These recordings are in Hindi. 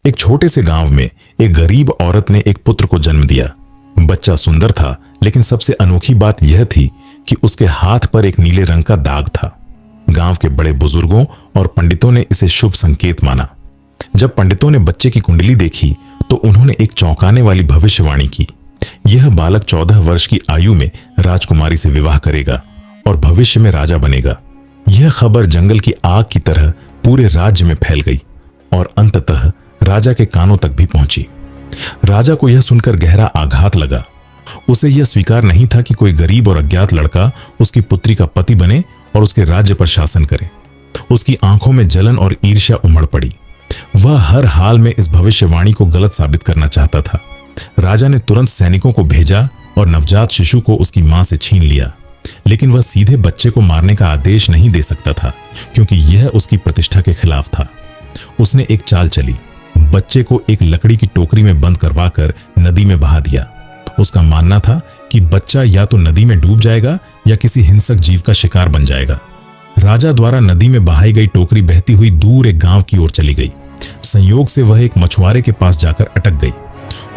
एक छोटे से गांव में एक गरीब औरत ने एक पुत्र को जन्म दिया। बच्चा सुंदर था, लेकिन सबसे अनोखी बात यह थी कि उसके हाथ पर एक नीले रंग का दाग था। गांव के बड़े बुजुर्गों और पंडितों ने इसे शुभ संकेत माना। जब पंडितों ने बच्चे की कुंडली देखी तो उन्होंने एक चौंकाने वाली भविष्यवाणी की। यह बालक 14 वर्ष की आयु में राजकुमारी से विवाह करेगा और भविष्य में राजा बनेगा। यह खबर जंगल की आग की तरह पूरे राज्य में फैल गई और अंततः राजा के कानों तक भी पहुंची। राजा को यह सुनकर गहरा आघात लगा। उसे यह स्वीकार नहीं था कि कोई गरीब और अज्ञात लड़का उसकी पुत्री का पति बने और उसके राज्य पर शासन करे। उसकी आंखों में जलन और ईर्ष्या उमड़ पड़ी। वह हर हाल में इस भविष्यवाणी को गलत साबित करना चाहता था। राजा ने तुरंत सैनिकों को भेजा और नवजात शिशु को उसकी मां से छीन लिया, लेकिन वह सीधे बच्चे को मारने का आदेश नहीं दे सकता था, क्योंकि यह उसकी प्रतिष्ठा के खिलाफ था। उसने एक चाल चली। बच्चे को एक लकड़ी की टोकरी में बंद करवाकर नदी में बहा दिया। उसका मानना था कि बच्चा या तो नदी में डूब जाएगा या किसी हिंसक जीव का शिकार बन जाएगा। राजा द्वारा नदी में बहाई गई टोकरी बहती हुई दूर एक गांव की ओर चली गई। संयोग से वह एक मछुआरे के पास जाकर अटक गई।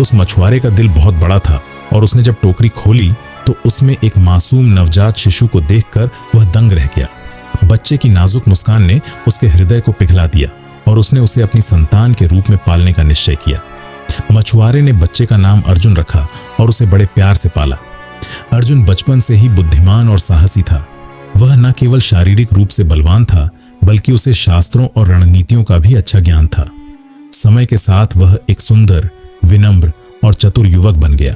उस मछुआरे का दिल बहुत बड़ा था और उसने जब टोकरी खोली तो उसमें एक मासूम नवजात शिशु को देखकर वह दंग रह गया। बच्चे की नाजुक मुस्कान ने उसके हृदय को पिघला दिया और उसने उसे अपनी संतान के रूप में पालने का निश्चय किया। मछुआरे ने बच्चे का नाम अर्जुन रखा और उसे बड़े प्यार से पाला। अर्जुन बचपन से ही बुद्धिमान और साहसी था। वह न केवल शारीरिक रूप से बलवान था, बल्कि उसे शास्त्रों और रणनीतियों का भी अच्छा ज्ञान था। समय के साथ वह एक सुंदर, विनम्र और चतुर युवक बन गया।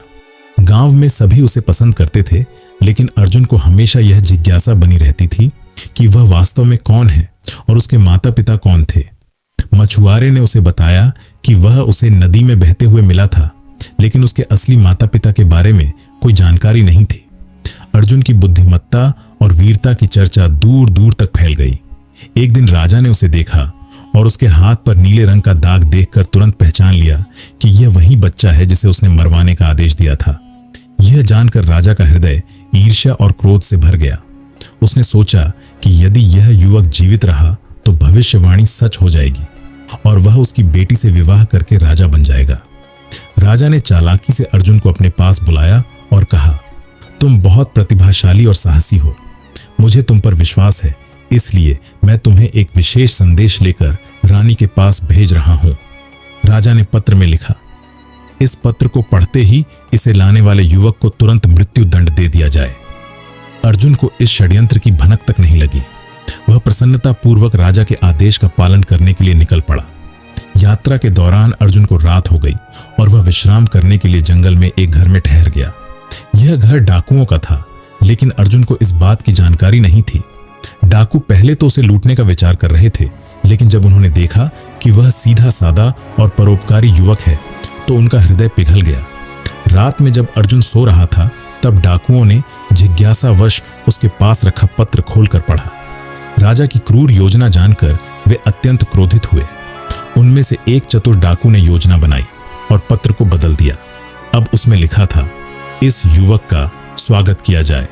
गांव में सभी उसे पसंद करते थे, लेकिन अर्जुन को हमेशा यह जिज्ञासा बनी रहती थी कि वह वास्तव में कौन है और उसके माता पिता कौन थे। मछुआरे ने उसे बताया कि वह उसे नदी में बहते हुए मिला था, लेकिन उसके असली माता पिता के बारे में कोई जानकारी नहीं थी। अर्जुन की बुद्धिमत्ता और वीरता की चर्चा दूर दूर तक फैल गई। एक दिन राजा ने उसे देखा और उसके हाथ पर नीले रंग का दाग देखकर तुरंत पहचान लिया कि यह वही बच्चा है जिसे उसने मरवाने का आदेश दिया था। यह जानकर राजा का हृदय ईर्ष्या और क्रोध से भर गया। उसने सोचा कि यदि यह युवक जीवित रहा तो भविष्यवाणी सच हो जाएगी और वह उसकी बेटी से विवाह करके राजा बन जाएगा। राजा ने चालाकी से अर्जुन को अपने पास बुलाया और कहा, तुम बहुत प्रतिभाशाली और साहसी हो। मुझे तुम पर विश्वास है, इसलिए मैं तुम्हें एक विशेष संदेश लेकर रानी के पास भेज रहा हूं। राजा ने पत्र में लिखा, इस पत्र को पढ़ते ही इसे लाने वाले युवक को तुरंत मृत्यु दंड दे दिया जाए। अर्जुन को इस षड्यंत्र की भनक तक नहीं लगी। वह प्रसन्नता पूर्वक राजा के आदेश का पालन करने के लिए निकल पड़ा। यात्रा के दौरान अर्जुन को रात हो गई और वह विश्राम करने के लिए जंगल में एक घर में ठहर गया। यह घर डाकुओं का था, लेकिन अर्जुन को इस बात की जानकारी नहीं थी। डाकू पहले तो उसे लूटने का विचार कर रहे थे, लेकिन जब उन्होंने देखा कि वह सीधा सादा और परोपकारी युवक है तो उनका हृदय पिघल गया। रात में जब अर्जुन सो रहा था तब डाकुओं ने जिज्ञासावश उसके पास रखा पत्र खोलकर पढ़ा। राजा की क्रूर योजना जानकर वे अत्यंत क्रोधित हुए। उनमें से एक चतुर डाकू ने योजना बनाई और पत्र को बदल दिया। अब उसमें लिखा था, इस युवक का स्वागत किया जाए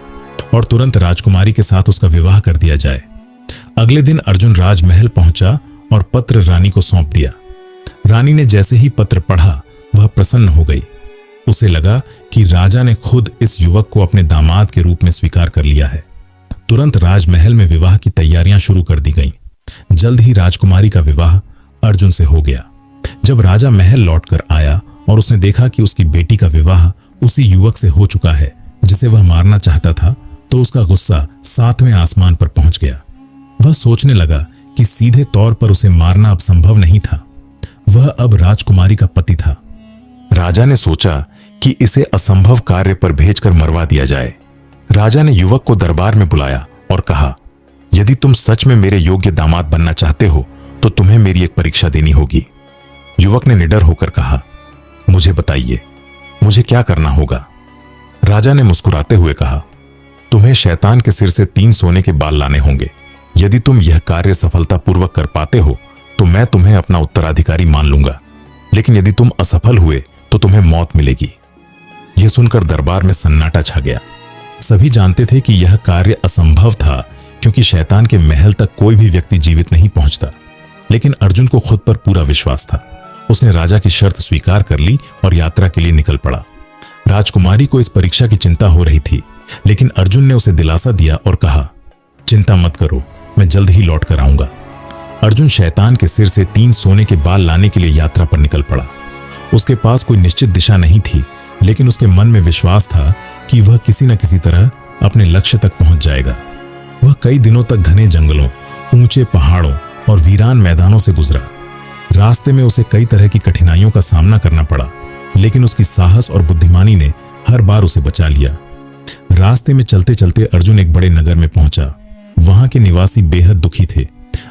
और तुरंत राजकुमारी के साथ उसका विवाह कर दिया जाए। अगले दिन अर्जुन राजमहल पहुंचा और पत्र रानी को सौंप दिया। रानी ने जैसे ही पत्र पढ़ा वह प्रसन्न हो गई। उसे लगा कि राजा ने खुद इस युवक को अपने दामाद के रूप में स्वीकार कर लिया है। तुरंत राजमहल में विवाह की तैयारियां शुरू कर दी गईं। जल्द ही राजकुमारी का विवाह अर्जुन से हो गया। जब राजा महल लौटकर आया और उसने देखा कि उसकी बेटी का विवाह उसी युवक से हो चुका है जिसे वह मारना चाहता था, तो उसका गुस्सा 7वें आसमान पर पहुंच गया। वह सोचने लगा कि सीधे तौर पर उसे मारना अब संभव नहीं था। वह अब राजकुमारी का पति था। राजा ने सोचा कि इसे असंभव कार्य पर भेजकर मरवा दिया जाए। राजा ने युवक को दरबार में बुलाया और कहा, यदि तुम सच में मेरे योग्य दामाद बनना चाहते हो तो तुम्हें मेरी एक परीक्षा देनी होगी। युवक ने निडर होकर कहा, मुझे बताइए, मुझे क्या करना होगा? राजा ने मुस्कुराते हुए कहा, तुम्हें शैतान के सिर से 3 सोने के बाल लाने होंगे। यदि तुम यह कार्य सफलतापूर्वक कर पाते हो तो मैं तुम्हें अपना उत्तराधिकारी मान लूंगा, लेकिन यदि तुम असफल हुए तो तुम्हें मौत मिलेगी। यह सुनकर दरबार में सन्नाटा छा गया। सभी जानते थे कि यह कार्य असंभव था, क्योंकि शैतान के महल तक कोई भी व्यक्ति जीवित नहीं पहुंचता। लेकिन अर्जुन को खुद पर पूरा विश्वास था। उसने राजा की शर्त स्वीकार कर ली और यात्रा के लिए निकल पड़ा। राजकुमारी को इस परीक्षा की चिंता हो रही थी, लेकिन अर्जुन ने उसे दिलासा दिया और कहा, चिंता मत करो, मैं जल्द ही लौट कर आऊंगा। अर्जुन शैतान के सिर से 3 सोने के बाल लाने के लिए यात्रा पर निकल पड़ा। उसके पास कोई निश्चित दिशा नहीं थी, लेकिन उसके मन में विश्वास था कि वह किसी न किसी तरह अपने लक्ष्य तक पहुंच जाएगा। वह कई दिनों तक घने जंगलों, ऊंचे पहाड़ों और वीरान मैदानों से गुजरा। रास्ते में उसे कई तरह की कठिनाइयों का सामना करना पड़ा, लेकिन उसकी साहस और बुद्धिमानी ने हर बार उसे बचा लिया। रास्ते में चलते चलते अर्जुन एक बड़े नगर में पहुंचा। वहां के निवासी बेहद दुखी थे।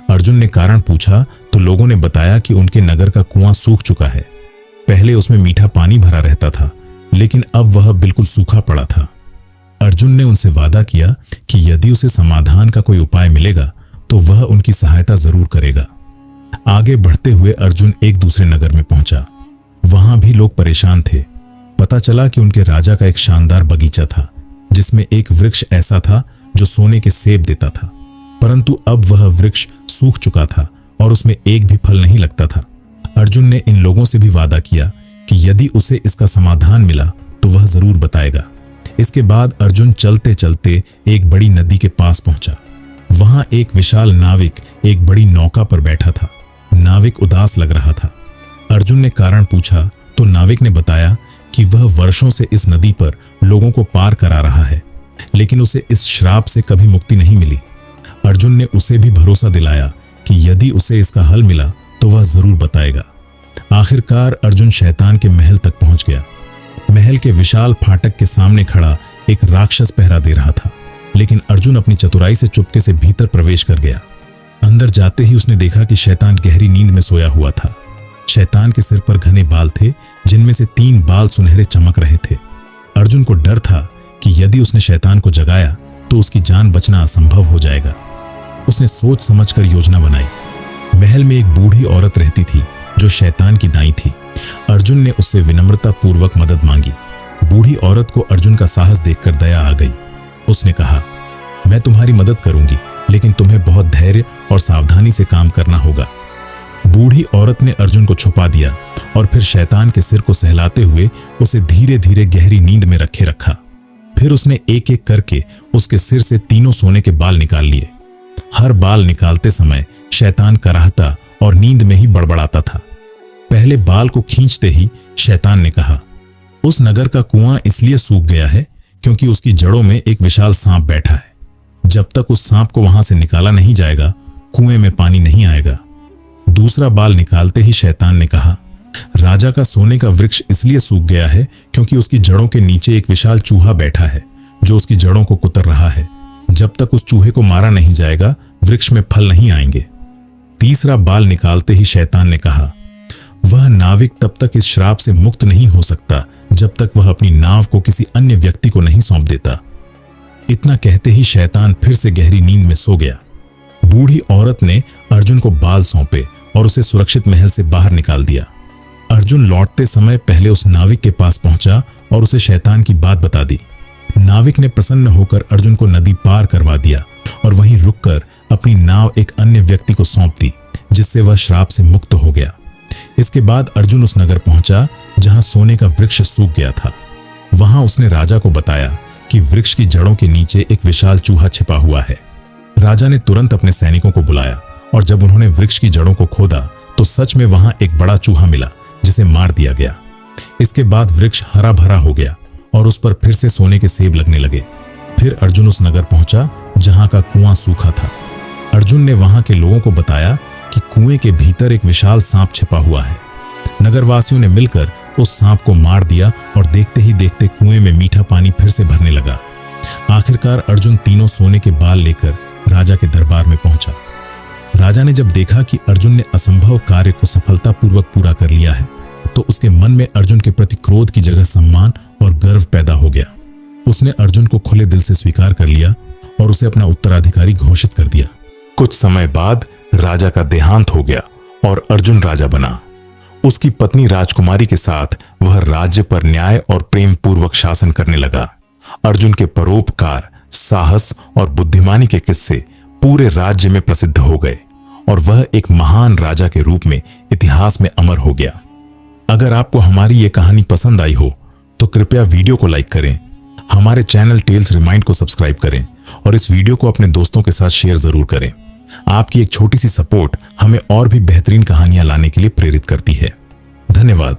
अर्जुन ने कारण पूछा तो लोगों ने बताया कि उनके नगर का कुआं सूख चुका है। पहले उसमें मीठा पानी भरा रहता था, लेकिन अब वह बिल्कुल सूखा पड़ा था। अर्जुन ने उनसे वादा किया कि यदि उसे समाधान का कोई उपाय मिलेगा तो वह उनकी सहायता जरूर करेगा। आगे बढ़ते हुए अर्जुन एक दूसरे नगर में पहुंचा। वहां भी लोग परेशान थे। पता चला कि उनके राजा का एक शानदार बगीचा था, जिसमें एक वृक्ष ऐसा था जो सोने के सेब देता था, परंतु अब वह वृक्ष सूख चुका था और उसमें एक भी फल नहीं लगता था। अर्जुन ने इन लोगों से भी वादा किया कि यदि उसे इसका समाधान मिला तो वह जरूर बताएगा। इसके बाद अर्जुन चलते चलते एक बड़ी नदी के पास पहुंचा। वहां एक विशाल नाविक एक बड़ी नौका पर बैठा था। नाविक उदास लग रहा था। अर्जुन ने कारण पूछा तो नाविक ने बताया कि वह वर्षों से इस नदी पर लोगों को पार करा रहा है, लेकिन उसे इस श्राप से कभी मुक्ति नहीं मिली। अर्जुन ने उसे भी भरोसा दिलाया कि यदि उसे इसका हल मिला तो वह जरूर बताएगा। आखिरकार अर्जुन शैतान के महल तक पहुंच गया। महल के विशाल फाटक के सामने खड़ा एक राक्षस पहरा दे रहा था, लेकिन अर्जुन अपनी चतुराई से चुपके से भीतर प्रवेश कर गया। अंदर जाते ही उसने देखा कि शैतान गहरी नींद में सोया हुआ था। शैतान के सिर पर घने बाल थे, जिनमें से 3 बाल सुनहरे चमक रहे थे। अर्जुन को डर था कि यदि उसने शैतान को जगाया तो उसकी जान बचना असंभव हो जाएगा। उसने सोच समझकर योजना बनाई। महल में एक बूढ़ी औरत रहती थी जो शैतान की दाई थी। अर्जुन ने उससे विनम्रता पूर्वक मदद मांगी। बूढ़ी औरत को अर्जुन का साहस देखकर दया आ गई। उसने कहा, मैं तुम्हारी मदद करूंगी, लेकिन तुम्हें बहुत धैर्य और सावधानी से काम करना होगा। बूढ़ी औरत ने अर्जुन को छुपा दिया और फिर शैतान के सिर को सहलाते हुए उसे धीरे धीरे गहरी नींद में रखे रखा। फिर उसने एक एक करके उसके सिर से 3 सोने के बाल निकाल लिए। हर बाल निकालते समय शैतान कराहता और नींद में ही बड़बड़ाता था। पहले बाल को खींचते ही शैतान ने कहा, उस नगर का कुआं इसलिए सूख गया है क्योंकि उसकी जड़ों में एक विशाल सांप बैठा है। जब तक उस सांप को वहां से निकाला नहीं जाएगा, कुएं में पानी नहीं आएगा। दूसरा बाल निकालते ही शैतान ने कहा, राजा का सोने का वृक्ष इसलिए सूख गया है क्योंकि उसकी जड़ों के नीचे एक विशाल चूहा बैठा है जो उसकी जड़ों को कुतर रहा है। जब तक उस चूहे को मारा नहीं जाएगा, वृक्ष में फल नहीं आएंगे। तीसरा बाल निकालते ही शैतान ने कहा, वह नाविक तब तक इस श्राप से मुक्त नहीं हो सकता जब तक वह अपनी नाव को किसी अन्य व्यक्ति को नहीं सौंप देता। इतना कहते ही शैतान फिर से गहरी नींद में सो गया। बूढ़ी औरत ने अर्जुन को बाल सौंपे और उसे सुरक्षित महल से बाहर निकाल दिया। अर्जुन लौटते समय पहले उस नाविक के पास पहुंचा और उसे शैतान की बात बता दी। नाविक ने प्रसन्न होकर अर्जुन को नदी पार करवा दिया और वहीं रुककर अपनी नाव एक अन्य व्यक्ति को सौंप दी, जिससे वह श्राप से मुक्त हो गया। इसके बाद अर्जुन उस नगर पहुंचा जहां सोने का वृक्ष सूख गया था। वहां उसने राजा को बताया कि वृक्ष की जड़ों के नीचे एक विशाल चूहा छिपा हुआ है। राजा ने तुरंत अपने सैनिकों को बुलाया और जब उन्होंने वृक्ष की जड़ों को खोदा तो सच में वहां एक बड़ा चूहा मिला जिसे मार दिया गया। इसके बाद वृक्ष हरा भरा हो गया और उस पर फिर से सोने के सेब लगने लगे। फिर अर्जुन उस नगर पहुंचा जहां का कुआं सूखा था। अर्जुन ने वहां के लोगों को बताया कि कुएं के भीतर एक विशाल सांप छिपा हुआ है। नगरवासियों ने मिलकर उस सांप को मार दिया और देखते ही देखते कुएं में मीठा पानी फिर से भरने लगा। आखिरकार अर्जुन 3 सोने के बाल लेकर राजा के दरबार में पहुंचा। राजा ने जब देखा कि अर्जुन ने असंभव कार्य को सफलतापूर्वक पूरा कर लिया है तो उसके मन में अर्जुन के प्रति क्रोध की जगह सम्मान और गर्व पैदा हो गया। उसने अर्जुन को खुले दिल से स्वीकार कर लिया और उसे अपना उत्तराधिकारी घोषित कर दिया। कुछ समय बाद राजा का देहांत हो गया और अर्जुन राजा बना। उसकी पत्नी राजकुमारी के साथ वह राज्य पर न्याय और प्रेम पूर्वक शासन करने लगा। अर्जुन के परोपकार, साहस और बुद्धिमानी के किस्से पूरे राज्य में प्रसिद्ध हो गए और वह एक महान राजा के रूप में इतिहास में अमर हो गया। अगर आपको हमारी ये कहानी पसंद आई हो तो कृपया वीडियो को लाइक करें, हमारे चैनल टेल्स रिमाइंड को सब्सक्राइब करें और इस वीडियो को अपने दोस्तों के साथ शेयर जरूर करें। आपकी एक छोटी सी सपोर्ट हमें और भी बेहतरीन कहानियां लाने के लिए प्रेरित करती है। धन्यवाद।